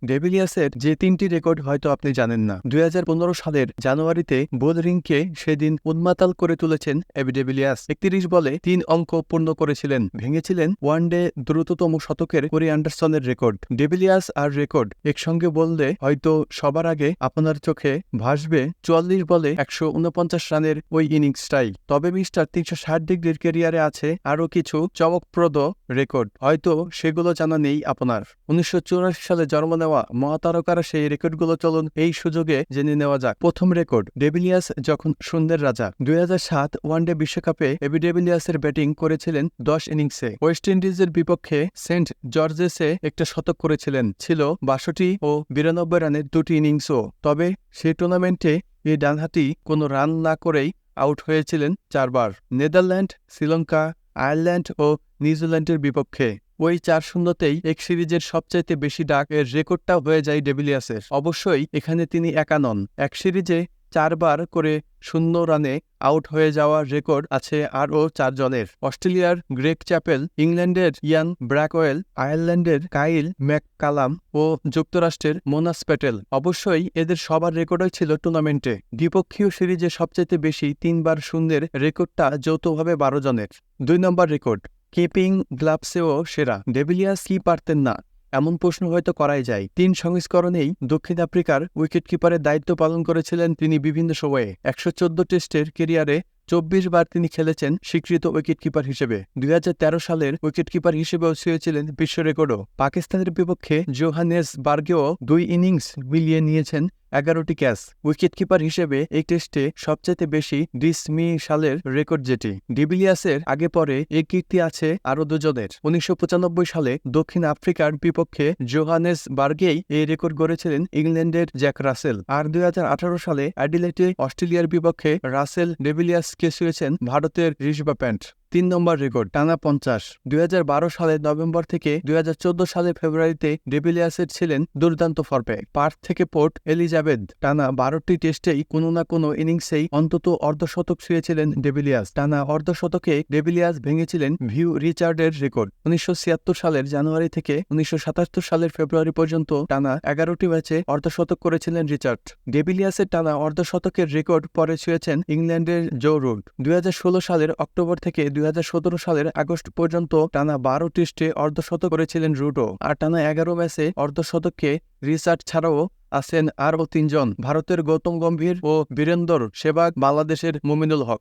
ডেভিলিয়ার্সের যে ৩টি রেকর্ড হয়তো আপনি জানেন না। ২০১৫ সালের জানুয়ারিতে বোলরিংকে সেদিন উন্মাতাল করে তুলেছেন এবি ডেভিলিয়ার্স। ৩১ বলে ৩ অঙ্ক পূর্ণ করেছিলেন, ভেঙেছিলেন ওয়ানডে দ্রুততম শতকের কোরি অ্যান্ডারসনের রেকর্ড। ডেভিলিয়ার্স আর রেকর্ড একসঙ্গে বললে হয়তো সবার আগে আপনার চোখে ভাসবে ৪৪ বলে ১৪৯ রানের ওই ইনিংসটাই। তবে মিস্টার ৩৬০ ডিগ্রির ক্যারিয়ারে আছে আরও কিছু চমকপ্রদ রেকর্ড, হয়তো সেগুলো জানা নেই আপনার। ১৯৮৪ সালে জন্ম নেওয়া মহাতারকার সেই রেকর্ডগুলো চলুন এই সুযোগে জেনে নেওয়া যাক। প্রথম রেকর্ড, ডেভিলিয়ার্স যখন শূন্যের রাজা। ২০০৭ ওয়ানডে বিশ্বকাপে এবি ডেভিলিয়ার্সের ব্যাটিং করেছিলেন ১০ ইনিংসে। ওয়েস্ট ইন্ডিজের বিপক্ষে সেন্ট জর্জেসে একটা শতক করেছিলেন, ছিল ৬২ ও ৯২ রানের ২টি ইনিংসও। তবে সেই টুর্নামেন্টে এই ডানহাতি কোনো রান না করেই আউট হয়েছিলেন ৪ বার। নেদারল্যান্ড, শ্রীলঙ্কা, আয়ারল্যান্ড ও নিউজিল্যান্ডের বিপক্ষে ওই ৪-০তেই এক সিরিজের সবচাইতে বেশি ডাক এর রেকর্ডটাও হয়ে যায় ডেভিলিয়ার্সের। অবশ্যই এখানে তিনি একা নন, এক সিরিজে ৪ বার করে ০ রানে আউট হয়ে যাওয়ার রেকর্ড আছে আরও ৪ জনের। অস্ট্রেলিয়ার গ্রেগ চ্যাপেল, ইংল্যান্ডের ইয়ান ব্র্যাকওয়েল, আয়ারল্যান্ডের কাইল ম্যাককালাম ও যুক্তরাষ্ট্রের মোনাস প্যাটেল। অবশ্যই এদের সবার রেকর্ডই ছিল টুর্নামেন্টে। দ্বিপক্ষীয় সিরিজে সবচাইতে বেশি ৩ বার শূন্যের রেকর্ডটা যৌথভাবে ১২ জনের। ২ নম্বর রেকর্ড, কিপিং গ্লাভসেও সেরা। ডেভিলিয়ার্স কি পারতেন না, এমন প্রশ্ন হয়তো করাই যায়। ৩ সংস্করণেই দক্ষিণ আফ্রিকার উইকেটকিপারের দায়িত্ব পালন করেছিলেন তিনি বিভিন্ন সময়ে। ১১৪ টেস্টের ক্যারিয়ারে ২৪ বার তিনি খেলেছেন স্বীকৃত উইকেটকিপার হিসেবে। ২০১৩ সালের উইকেটকিপার হিসেবেও ছুঁয়েছিলেন বিশ্ব রেকর্ডও। পাকিস্তানের বিপক্ষে জোহানেসবার্গেও ২ ইনিংস মিলিয়ে নিয়েছেন ১১টি ক্যাচ। উইকেটকিপার হিসেবে এই টেস্টে সবচেয়ে বেশি ডিসমিসালের রেকর্ড যেটি। ডেভিলিয়ার্সের আগে পরে এই কীর্তি আছে আরও ২ জনের। ১৯৯৫ সালে দক্ষিণ আফ্রিকার বিপক্ষে জোহানেসবার্গেই এই রেকর্ড গড়েছিলেন ইংল্যান্ডের জ্যাক রাসেল। আর ২০১৮ সালে অ্যাডিলেডে অস্ট্রেলিয়ার বিপক্ষে রাসেল ডেভিলিয়ার্সকে ছুঁয়েছেন ভারতের ঋষভ প্যান্ট। ৩ নম্বর রেকর্ড, টানা ৫০। ২০১২ সালের নভেম্বর থেকে ২০১৪ সালের ফেব্রুয়ারিতে ডেভিলিয়ার্সের ছিলেন দুর্দান্ত ফর্মে। পার্থ থেকে পোর্ট এলিজাবেথ টানা ১২টি টেস্টেই কোনো না কোনো ইনিংসেই অন্তত অর্ধশতক ছুঁয়েছিলেন ডেভিলিয়ার্স। টানা অর্ধশতকে ডেভিলিয়ার্স ভেঙেছিলেন ভিউ রিচার্ডের রেকর্ড। ১৯৭৬ সালের জানুয়ারি থেকে ১৯৭৭ সালের ফেব্রুয়ারি পর্যন্ত টানা ১১টি ম্যাচে অর্ধশতক করেছিলেন রিচার্ড। ডেভিলিয়ার্সের টানা অর্ধশতকের রেকর্ড পরে ছুঁয়েছেন ইংল্যান্ডের জো রুট। ২০১৬ সালের অক্টোবর থেকে ২০১৭ সালের আগস্ট পর্যন্ত টানা ১২ টেস্টে অর্ধশতক করেছিলেন রুটও। আর টানা ১১ ম্যাচে অর্ধশতকে রিচার্ড ছাড়াও আছেন আরও ৩ জন, ভারতের গৌতম গম্ভীর ও বীরেন্দর সেবাগ, বাংলাদেশের মুমিনুল হক।